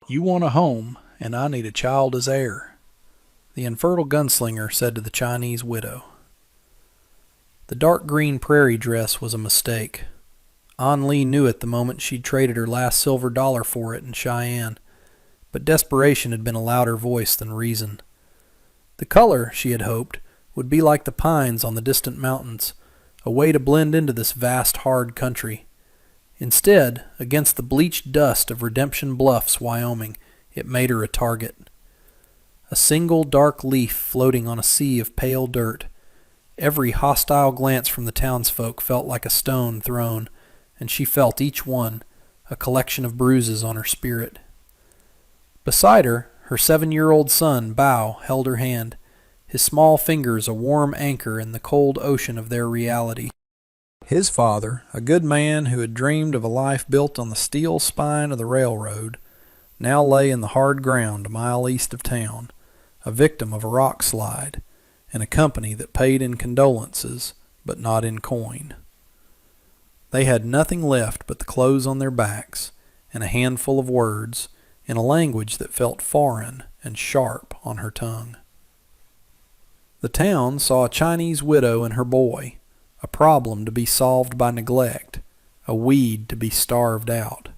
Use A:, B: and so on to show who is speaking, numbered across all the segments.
A: You want a home, and I need a child as heir, the infertile gunslinger said to the Chinese widow. The dark green prairie dress was a mistake. An Li knew it the moment she'd traded her last silver dollar for it in Cheyenne, but desperation had been a louder voice than reason. The color, she had hoped, would be like the pines on the distant mountains, a way to blend into this vast, hard country. Instead, against the bleached dust of Redemption Bluffs, Wyoming, it made her a target. A single dark leaf floating on a sea of pale dirt. Every hostile glance from the townsfolk felt like a stone thrown, and she felt each one, a collection of bruises on her spirit. Beside her, her 7-year-old son, Bao, held her hand, his small fingers a warm anchor in the cold ocean of their reality. His father, a good man who had dreamed of a life built on the steel spine of the railroad, now lay in the hard ground a mile east of town, a victim of a rock slide, and a company that paid in condolences, but not in coin. They had nothing left but the clothes on their backs, and a handful of words, in a language that felt foreign and sharp on her tongue. The town saw a Chinese widow and her boy, a problem to be solved by neglect, a weed to be starved out.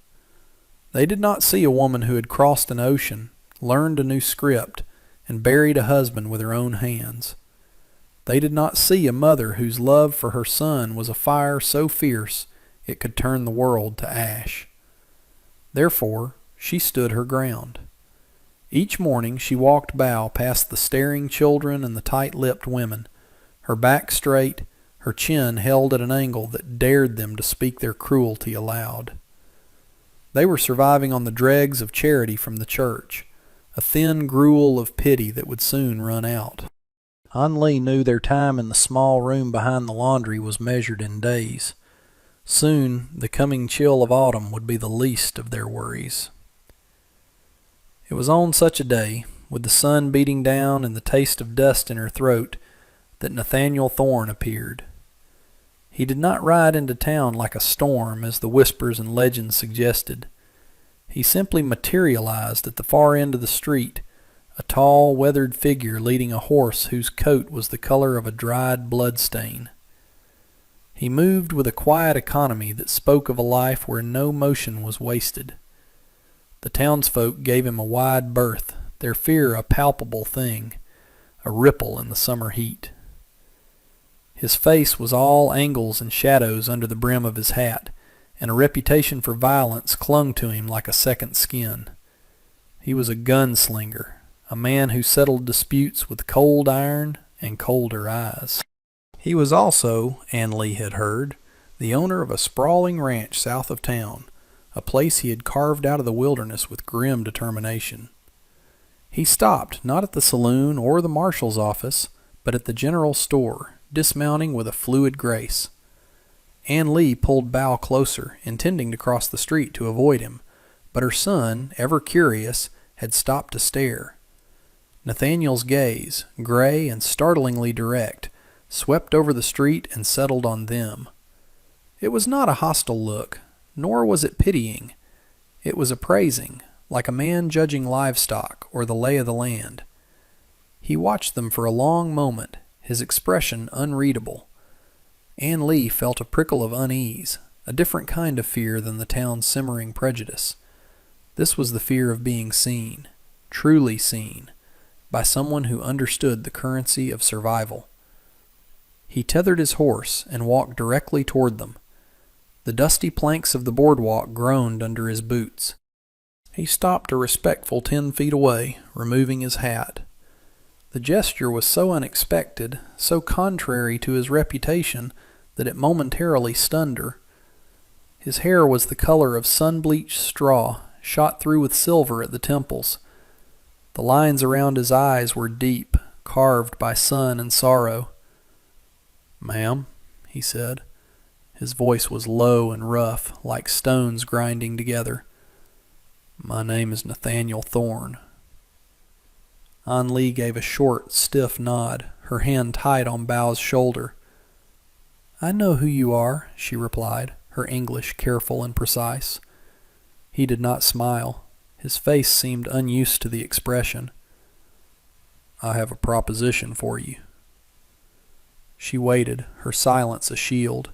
A: They did not see a woman who had crossed an ocean, learned a new script, and buried a husband with her own hands. They did not see a mother whose love for her son was a fire so fierce it could turn the world to ash. Therefore, she stood her ground. Each morning she walked Bao past the staring children and the tight-lipped women, her back straight, her chin held at an angle that dared them to speak their cruelty aloud. They were surviving on the dregs of charity from the church, a thin gruel of pity that would soon run out. An Li knew their time in the small room behind the laundry was measured in days. Soon the coming chill of autumn would be the least of their worries. It was on such a day, with the sun beating down and the taste of dust in her throat, that Nathaniel Thorne appeared. He did not ride into town like a storm, as the whispers and legends suggested. He simply materialized at the far end of the street, a tall, weathered figure leading a horse whose coat was the color of a dried bloodstain. He moved with a quiet economy that spoke of a life where no motion was wasted. The townsfolk gave him a wide berth, their fear a palpable thing, a ripple in the summer heat. His face was all angles and shadows under the brim of his hat, and a reputation for violence clung to him like a second skin. He was a gunslinger, a man who settled disputes with cold iron and colder eyes. He was also, An Li had heard, the owner of a sprawling ranch south of town, a place he had carved out of the wilderness with grim determination. He stopped not at the saloon or the marshal's office, but at the general store, dismounting with a fluid grace. An Li pulled Bao closer, intending to cross the street to avoid him, but her son, ever curious, had stopped to stare. Nathaniel's gaze, gray and startlingly direct, swept over the street and settled on them. It was not a hostile look, nor was it pitying. It was appraising, like a man judging livestock or the lay of the land. He watched them for a long moment, his expression unreadable. An Li felt a prickle of unease, a different kind of fear than the town's simmering prejudice. This was the fear of being seen, truly seen, by someone who understood the currency of survival. He tethered his horse and walked directly toward them. The dusty planks of the boardwalk groaned under his boots. He stopped a respectful 10 feet away, removing his hat. The gesture was so unexpected, so contrary to his reputation, that it momentarily stunned her. His hair was the color of sun-bleached straw, shot through with silver at the temples. The lines around his eyes were deep, carved by sun and sorrow. "Ma'am," he said. His voice was low and rough, like stones grinding together. "My name is Nathaniel Thorne." An Li gave a short, stiff nod, her hand tight on Bao's shoulder. "I know who you are," she replied, her English careful and precise. He did not smile. His face seemed unused to the expression. "I have a proposition for you." She waited, her silence a shield.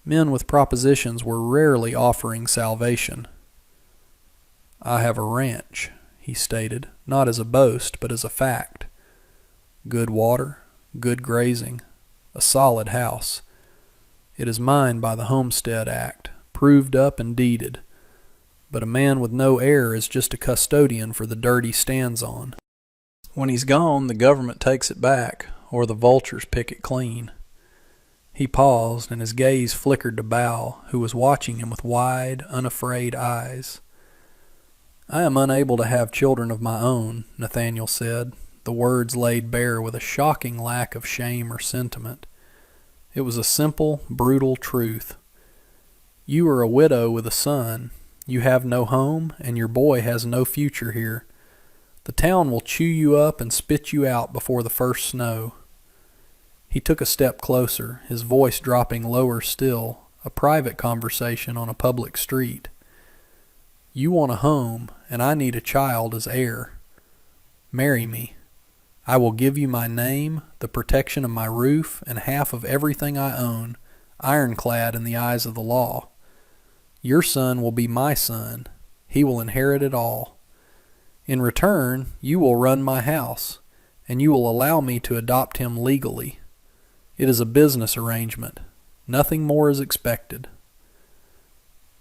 A: Men with propositions were rarely offering salvation. "I have a ranch," he stated, not as a boast, but as a fact. "Good water, good grazing, a solid house. It is mine by the Homestead Act, proved up and deeded. But a man with no heir is just a custodian for the dirt he stands on. When he's gone, the government takes it back, or the vultures pick it clean." He paused, and his gaze flickered to Bow, who was watching him with wide, unafraid eyes. "I am unable to have children of my own," Nathaniel said, the words laid bare with a shocking lack of shame or sentiment. It was a simple, brutal truth. "You are a widow with a son. You have no home, and your boy has no future here. The town will chew you up and spit you out before the first snow." He took a step closer, his voice dropping lower still, a private conversation on a public street. "You want a home, and I need a child as heir. Marry me. I will give you my name, the protection of my roof, and half of everything I own, ironclad in the eyes of the law. Your son will be my son. He will inherit it all. In return, you will run my house, and you will allow me to adopt him legally. It is a business arrangement. Nothing more is expected."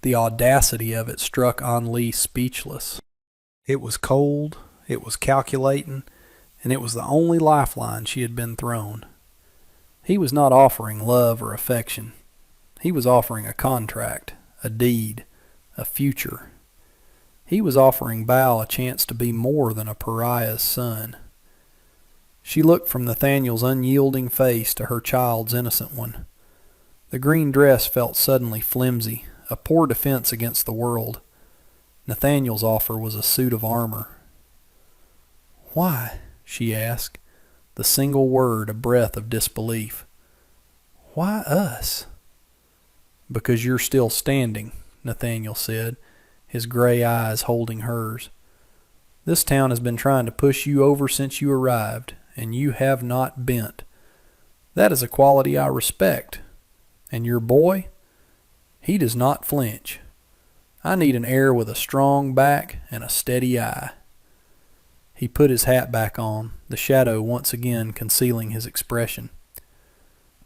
A: The audacity of it struck An speechless. It was cold, it was calculating, and it was the only lifeline she had been thrown. He was not offering love or affection. He was offering a contract, a deed, a future. He was offering Bow a chance to be more than a pariah's son. She looked from Nathaniel's unyielding face to her child's innocent one. The green dress felt suddenly flimsy, a poor defense against the world. Nathaniel's offer was a suit of armor. "Why?" she asked, the single word a breath of disbelief. "Why us?" "Because you're still standing," Nathaniel said, his gray eyes holding hers. "This town has been trying to push you over since you arrived, and you have not bent. That is a quality I respect. And your boy? He does not flinch. I need an heir with a strong back and a steady eye." He put his hat back on, the shadow once again concealing his expression.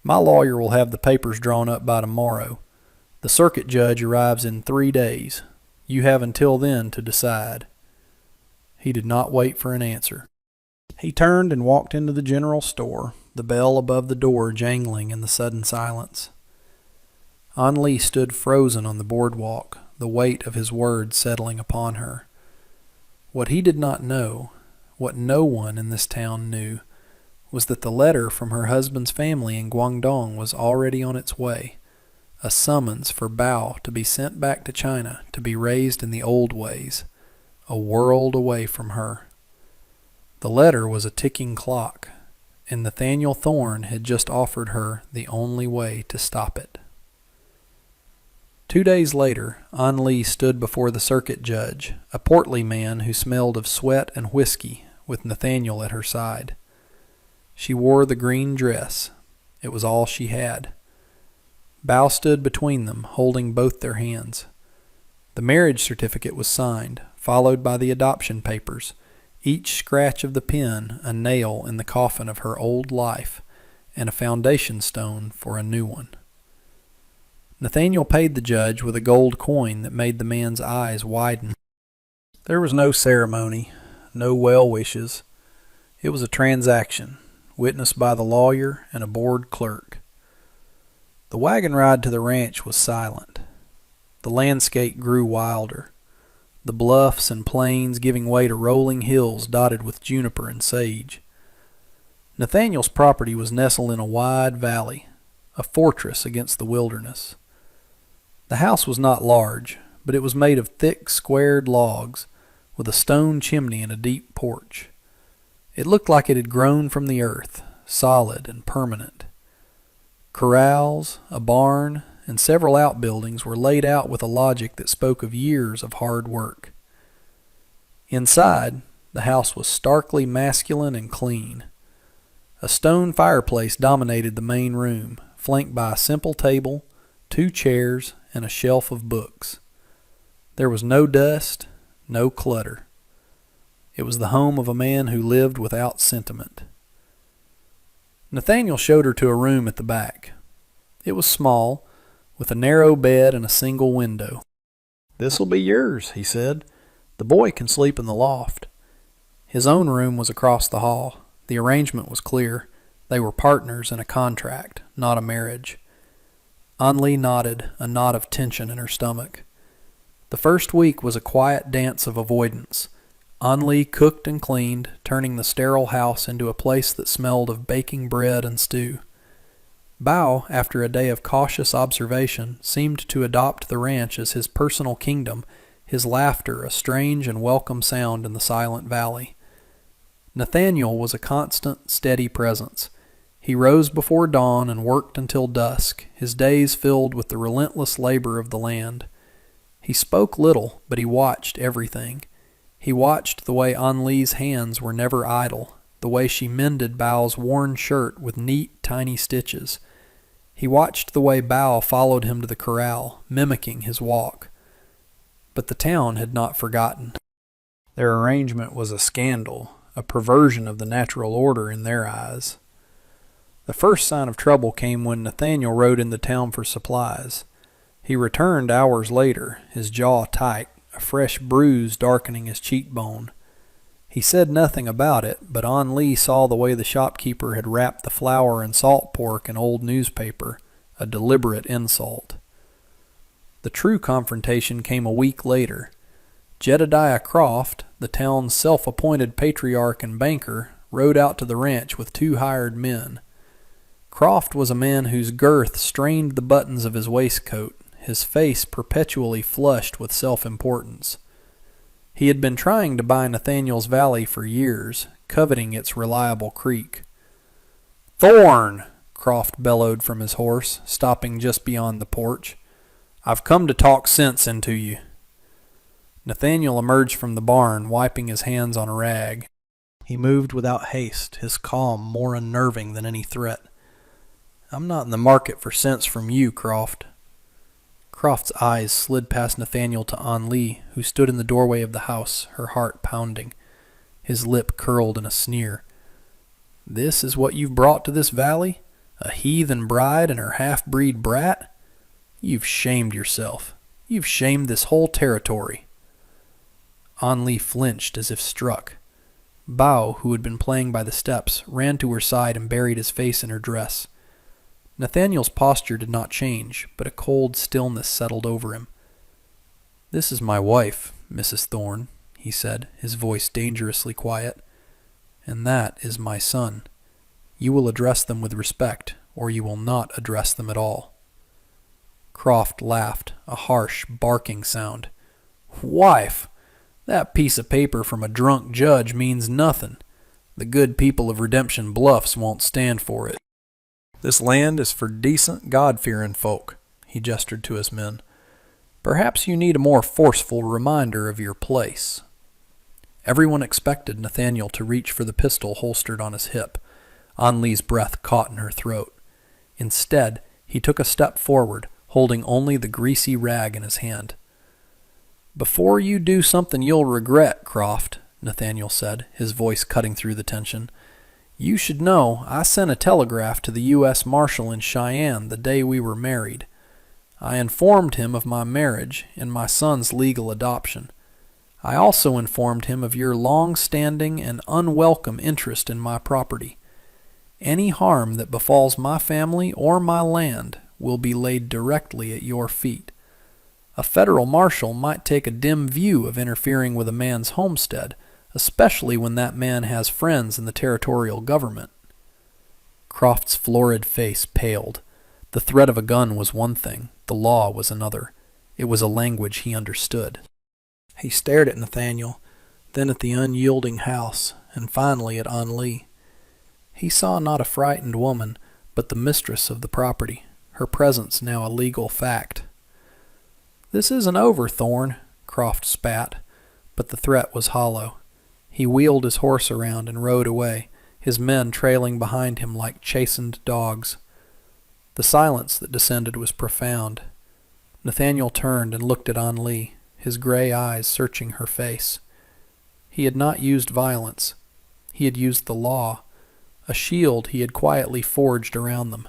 A: "My lawyer will have the papers drawn up by tomorrow. The circuit judge arrives in 3 days. You have until then to decide." He did not wait for an answer. He turned and walked into the general store, the bell above the door jangling in the sudden silence. An stood frozen on the boardwalk, the weight of his words settling upon her. What he did not know, what no one in this town knew, was that the letter from her husband's family in Guangdong was already on its way, a summons for Bao to be sent back to China to be raised in the old ways, a world away from her. The letter was a ticking clock, and Nathaniel Thorne had just offered her the only way to stop it. 2 days later, An stood before the circuit judge, a portly man who smelled of sweat and whiskey, with Nathaniel at her side. She wore the green dress. It was all she had. Bao stood between them, holding both their hands. The marriage certificate was signed, followed by the adoption papers, each scratch of the pen a nail in the coffin of her old life, and a foundation stone for a new one. Nathaniel paid the judge with a gold coin that made the man's eyes widen. There was no ceremony, no well wishes. It was a transaction, witnessed by the lawyer and a bored clerk. The wagon ride to the ranch was silent. The landscape grew wilder, the bluffs and plains giving way to rolling hills dotted with juniper and sage. Nathaniel's property was nestled in a wide valley, a fortress against the wilderness. The house was not large, but it was made of thick, squared logs, with a stone chimney and a deep porch. It looked like it had grown from the earth, solid and permanent. Corrals, a barn, and several outbuildings were laid out with a logic that spoke of years of hard work. Inside, the house was starkly masculine and clean. A stone fireplace dominated the main room, flanked by a simple table, 2 chairs, and a shelf of books. There was no dust, no clutter. It was the home of a man who lived without sentiment. Nathaniel showed her to a room at the back. It was small, with a narrow bed and a single window. "This'll be yours," he said. "The boy can sleep in the loft." His own room was across the hall. The arrangement was clear. They were partners in a contract, not a marriage. Anli nodded, a knot of tension in her stomach. The first week was a quiet dance of avoidance. Anli cooked and cleaned, turning the sterile house into a place that smelled of baking bread and stew. Bao, after a day of cautious observation, seemed to adopt the ranch as his personal kingdom, his laughter a strange and welcome sound in the silent valley. Nathaniel was a constant, steady presence. He rose before dawn and worked until dusk, his days filled with the relentless labor of the land. He spoke little, but he watched everything. He watched the way Anli's hands were never idle, the way she mended Bao's worn shirt with neat, tiny stitches. He watched the way Bao followed him to the corral, mimicking his walk. But the town had not forgotten. Their arrangement was a scandal, a perversion of the natural order in their eyes. The first sign of trouble came when Nathaniel rode into town for supplies. He returned hours later, his jaw tight, a fresh bruise darkening his cheekbone. He said nothing about it, but Anli saw the way the shopkeeper had wrapped the flour and salt pork in old newspaper, a deliberate insult. The true confrontation came a week later. Jedediah Croft, the town's self-appointed patriarch and banker, rode out to the ranch with 2 hired men. Croft was a man whose girth strained the buttons of his waistcoat, his face perpetually flushed with self-importance. He had been trying to buy Nathaniel's valley for years, coveting its reliable creek. "Thorne!" Croft bellowed from his horse, stopping just beyond the porch. "I've come to talk sense into you." Nathaniel emerged from the barn, wiping his hands on a rag. He moved without haste, his calm more unnerving than any threat. "I'm not in the market for sense from you, Croft." Croft's eyes slid past Nathaniel to Anli, who stood in the doorway of the house, her heart pounding. His lip curled in a sneer. "This is what you've brought to this valley? A heathen bride and her half-breed brat? You've shamed yourself. You've shamed this whole territory." Anli flinched as if struck. Bao, who had been playing by the steps, ran to her side and buried his face in her dress. Nathaniel's posture did not change, but a cold stillness settled over him. "This is my wife, Mrs. Thorne," he said, his voice dangerously quiet. "And that is my son. You will address them with respect, or you will not address them at all." Croft laughed, a harsh, barking sound. "Wife! That piece of paper from a drunk judge means nothing. The good people of Redemption Bluffs won't stand for it. This land is for decent, God-fearing folk," he gestured to his men. "Perhaps you need a more forceful reminder of your place." Everyone expected Nathaniel to reach for the pistol holstered on his hip. Anli's breath caught in her throat. Instead, he took a step forward, holding only the greasy rag in his hand. "Before you do something you'll regret, Croft," Nathaniel said, his voice cutting through the tension, "you should know I sent a telegraph to the U.S. Marshal in Cheyenne the day we were married. I informed him of my marriage and my son's legal adoption. I also informed him of your long-standing and unwelcome interest in my property. Any harm that befalls my family or my land will be laid directly at your feet. A federal marshal might take a dim view of interfering with a man's homestead, especially when that man has friends in the territorial government." Croft's florid face paled. The threat of a gun was one thing, the law was another. It was a language he understood. He stared at Nathaniel, then at the unyielding house, and finally at Anli. He saw not a frightened woman, but the mistress of the property, her presence now a legal fact. "This isn't over, Thorne," Croft spat. But the threat was hollow. He wheeled his horse around and rode away, his men trailing behind him like chastened dogs. The silence that descended was profound. Nathaniel turned and looked at An Lee, his gray eyes searching her face. He had not used violence. He had used the law, a shield he had quietly forged around them.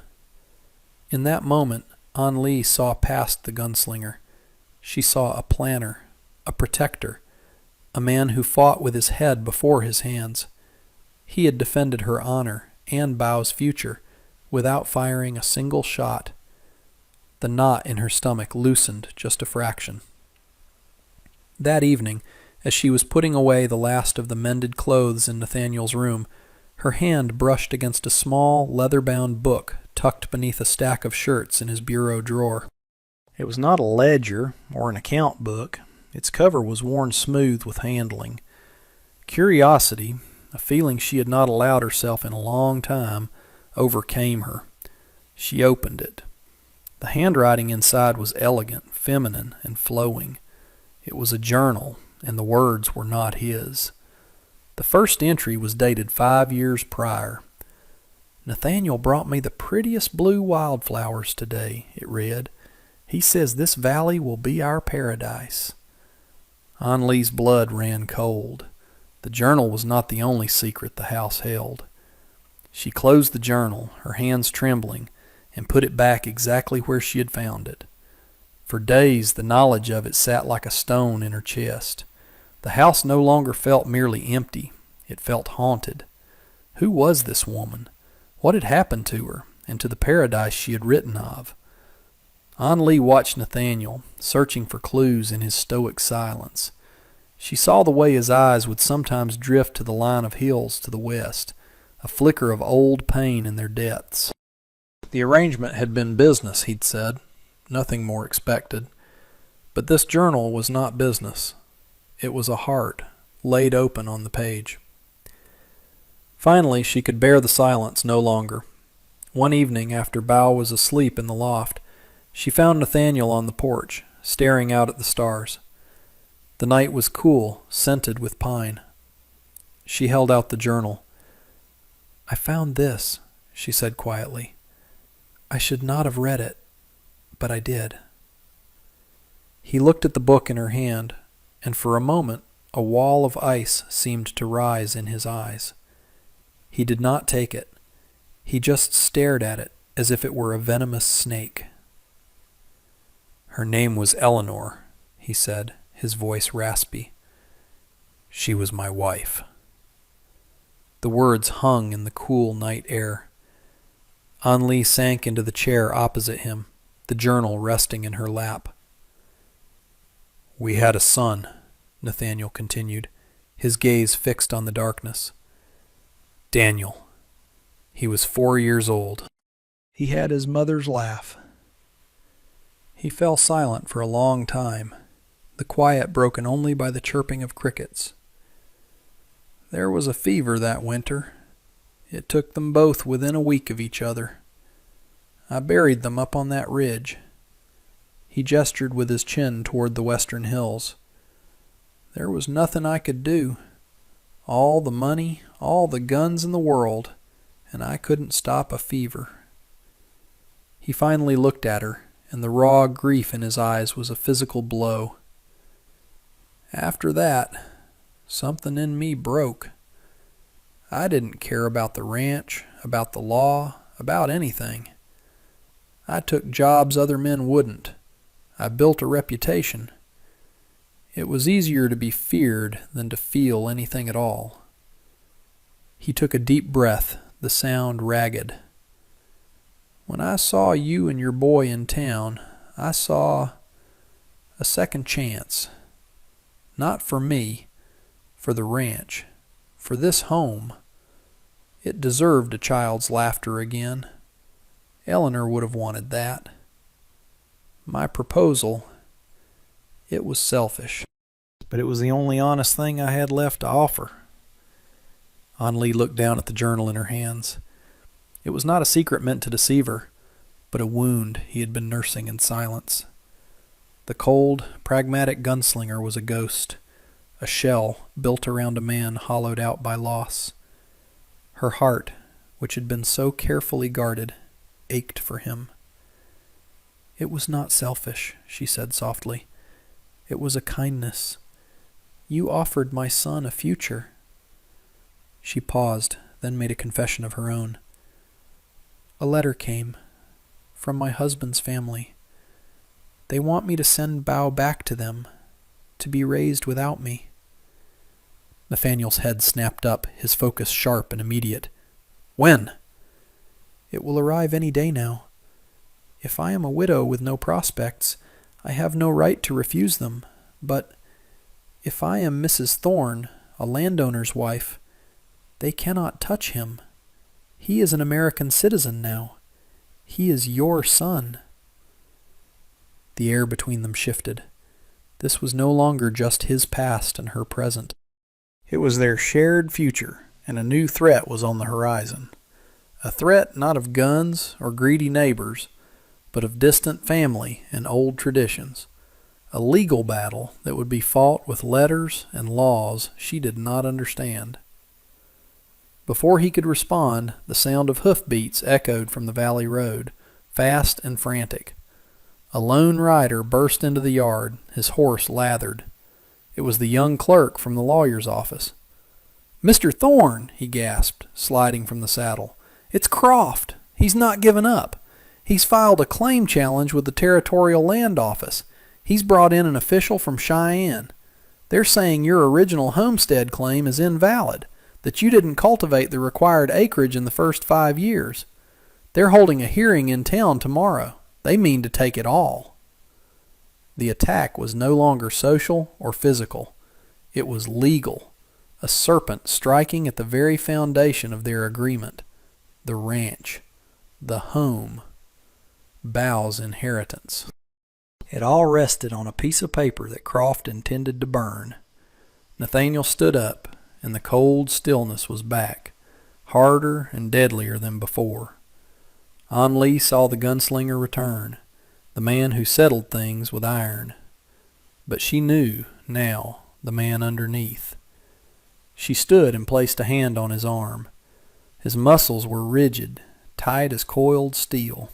A: In that moment, An Lee saw past the gunslinger. She saw a planner, a protector, a man who fought with his head before his hands. He had defended her honor and Bao's future without firing a single shot. The knot in her stomach loosened just a fraction. That evening, as she was putting away the last of the mended clothes in Nathaniel's room, her hand brushed against a small, leather-bound book tucked beneath a stack of shirts in his bureau drawer. It was not a ledger or an account book. Its cover was worn smooth with handling. Curiosity, a feeling she had not allowed herself in a long time, overcame her. She opened it. The handwriting inside was elegant, feminine, and flowing. It was a journal, and the words were not his. The first entry was dated 5 years prior. "Nathaniel brought me the prettiest blue wildflowers today," it read. "He says this valley will be our paradise." An Lee's blood ran cold. The journal was not the only secret the house held. She closed the journal, her hands trembling, and put it back exactly where she had found it. For days the knowledge of it sat like a stone in her chest. The house no longer felt merely empty. It felt haunted. Who was this woman? What had happened to her, and to the paradise she had written of? An Lee watched Nathaniel, searching for clues in his stoic silence. She saw the way his eyes would sometimes drift to the line of hills to the west, a flicker of old pain in their depths. The arrangement had been business, he'd said. Nothing more expected. But this journal was not business. It was a heart, laid open on the page. Finally, she could bear the silence no longer. One evening, after Bao was asleep in the loft, she found Nathaniel on the porch, staring out at the stars. The night was cool, scented with pine. She held out the journal. "I found this," she said quietly. "I should not have read it, but I did." He looked at the book in her hand, and for a moment a wall of ice seemed to rise in his eyes. He did not take it. He just stared at it as if it were a venomous snake. "Her name was Eleanor," he said, his voice raspy. "She was my wife." The words hung in the cool night air. An Lee sank into the chair opposite him, the journal resting in her lap. "We had a son," Nathaniel continued, his gaze fixed on the darkness. "Daniel. He was 4 years old. He had his mother's laugh." He fell silent for a long time, the quiet broken only by the chirping of crickets. "There was a fever that winter. It took them both within a week of each other. I buried them up on that ridge." He gestured with his chin toward the western hills. "There was nothing I could do. All the money, all the guns in the world, and I couldn't stop a fever." He finally looked at her, and the raw grief in his eyes was a physical blow. "After that, something in me broke. I didn't care about the ranch, about the law, about anything. I took jobs other men wouldn't. I built a reputation. It was easier to be feared than to feel anything at all." He took a deep breath, the sound ragged. "When I saw you and your boy in town, I saw a second chance. Not for me, for the ranch, for this home. It deserved a child's laughter again. Eleanor would have wanted that. My proposal, it was selfish, but it was the only honest thing I had left to offer." An Lee looked down at the journal in her hands. It was not a secret meant to deceive her, but a wound he had been nursing in silence. The cold, pragmatic gunslinger was a ghost a shell built around a man hollowed out by loss. Her heart, which had been so carefully guarded, ached for him. "It was not selfish," she said softly. "It was a kindness. You offered my son a future." She paused, then made a confession of her own. "A letter came from my husband's family. They want me to send Bao back to them, to be raised without me." Nathaniel's head snapped up, his focus sharp and immediate. "When?" "It will arrive any day now. If I am a widow with no prospects, I have no right to refuse them. But if I am Mrs. Thorne, a landowner's wife, they cannot touch him. He is an American citizen now. He is your son." The air between them shifted. This was no longer just his past and her present. It was their shared future, and a new threat was on the horizon. A threat not of guns or greedy neighbors, but of distant family and old traditions. A legal battle that would be fought with letters and laws she did not understand. Before he could respond, the sound of hoofbeats echoed from the valley road, fast and frantic. A lone rider burst into the yard, his horse lathered. It was the young clerk from the lawyer's office. "Mr. Thorne," he gasped, sliding from the saddle. "It's Croft. He's not given up. He's filed a claim challenge with the Territorial Land Office. He's brought in an official from Cheyenne. They're saying your original homestead claim is invalid, that you didn't cultivate the required acreage in the first 5 years. They're holding a hearing in town tomorrow. They mean to take it all." The attack was no longer social or physical. It was legal, a serpent striking at the very foundation of their agreement. The ranch, the home, Bao's inheritance. It all rested on a piece of paper that Croft intended to burn. Nathaniel stood up, and the cold stillness was back, harder and deadlier than before. An Lee saw the gunslinger return, the man who settled things with iron. But she knew, now, the man underneath. She stood and placed a hand on his arm. His muscles were rigid, tight as coiled steel.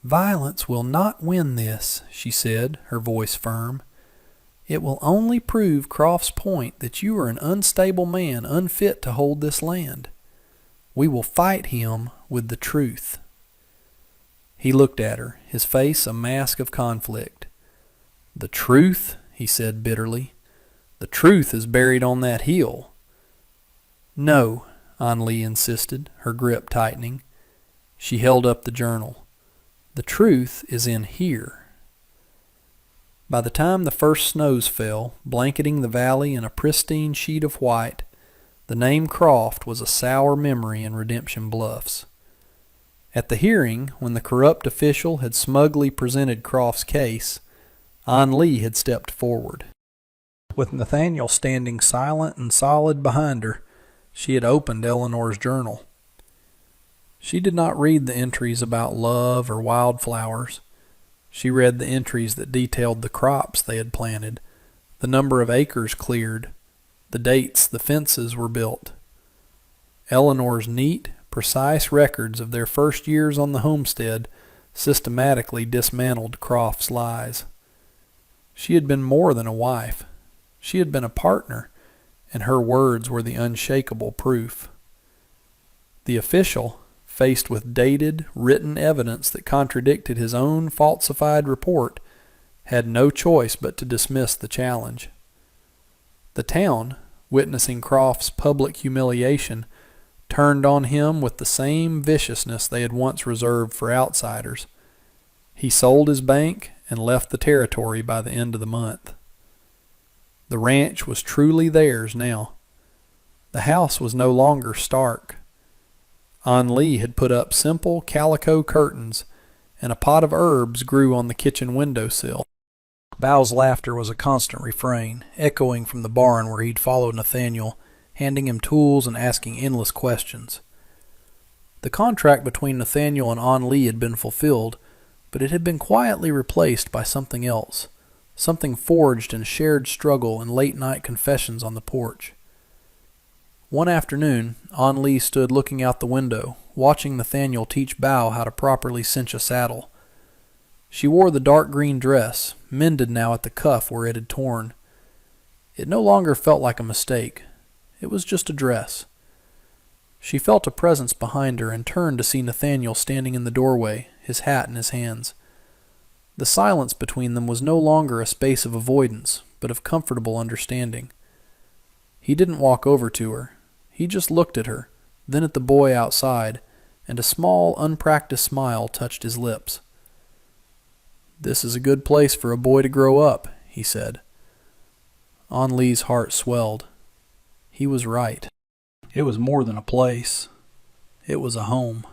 A: "Violence will not win this," she said, her voice firm. "It will only prove Croft's point that you are an unstable man unfit to hold this land. We will fight him with the truth." He looked at her, his face a mask of conflict. "The truth?" he said bitterly. "The truth is buried on that hill." "No," An Lee insisted, her grip tightening. She held up the journal. "The truth is in here." By the time the first snows fell, blanketing the valley in a pristine sheet of white, the name Croft was a sour memory in Redemption Bluffs. At the hearing, when the corrupt official had smugly presented Croft's case, An Lee had stepped forward. With Nathaniel standing silent and solid behind her, she had opened Eleanor's journal. She did not read the entries about love or wildflowers. She read the entries that detailed the crops they had planted, the number of acres cleared, the dates the fences were built. Eleanor's neat, precise records of their first years on the homestead systematically dismantled Croft's lies. She had been more than a wife. She had been a partner, and her words were the unshakable proof. The official, faced with dated, written evidence that contradicted his own falsified report, had no choice but to dismiss the challenge. The town, witnessing Croft's public humiliation, turned on him with the same viciousness they had once reserved for outsiders. He sold his bank and left the territory by the end of the month. The ranch was truly theirs now. The house was no longer stark. An Lee had put up simple calico curtains, and a pot of herbs grew on the kitchen windowsill. Bao's laughter was a constant refrain, echoing from the barn where he'd followed Nathaniel, handing him tools and asking endless questions. The contract between Nathaniel and An Lee had been fulfilled, but it had been quietly replaced by something else, something forged in shared struggle and late-night confessions on the porch. One afternoon, An Lee stood looking out the window, watching Nathaniel teach Bao how to properly cinch a saddle. She wore the dark green dress, mended now at the cuff where it had torn. It no longer felt like a mistake. It was just a dress. She felt a presence behind her and turned to see Nathaniel standing in the doorway, his hat in his hands. The silence between them was no longer a space of avoidance, but of comfortable understanding. He didn't walk over to her. He just looked at her, then at the boy outside, and a small, unpracticed smile touched his lips. "This is a good place for a boy to grow up," he said. An Lee's heart swelled. He was right. It was more than a place. It was a home.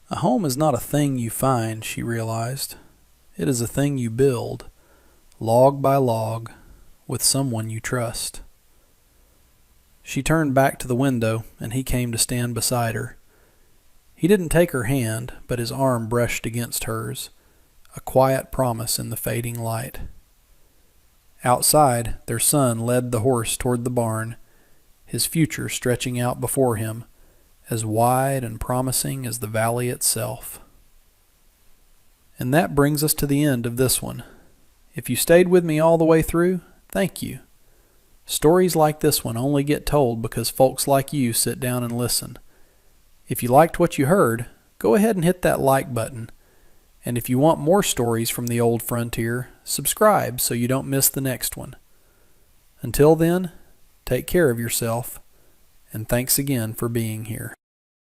A: A home is not a thing you find, she realized. It is a thing you build, log by log, with someone you trust. She turned back to the window, and he came to stand beside her. He didn't take her hand, but his arm brushed against hers, a quiet promise in the fading light. Outside, their son led the horse toward the barn, his future stretching out before him, as wide and promising as the valley itself. And that brings us to the end of this one. If you stayed with me all the way through, thank you. Stories like this one only get told because folks like you sit down and listen. If you liked what you heard, go ahead and hit that like button. And if you want more stories from the old frontier, subscribe so you don't miss the next one. Until then, take care of yourself, and thanks again for being here.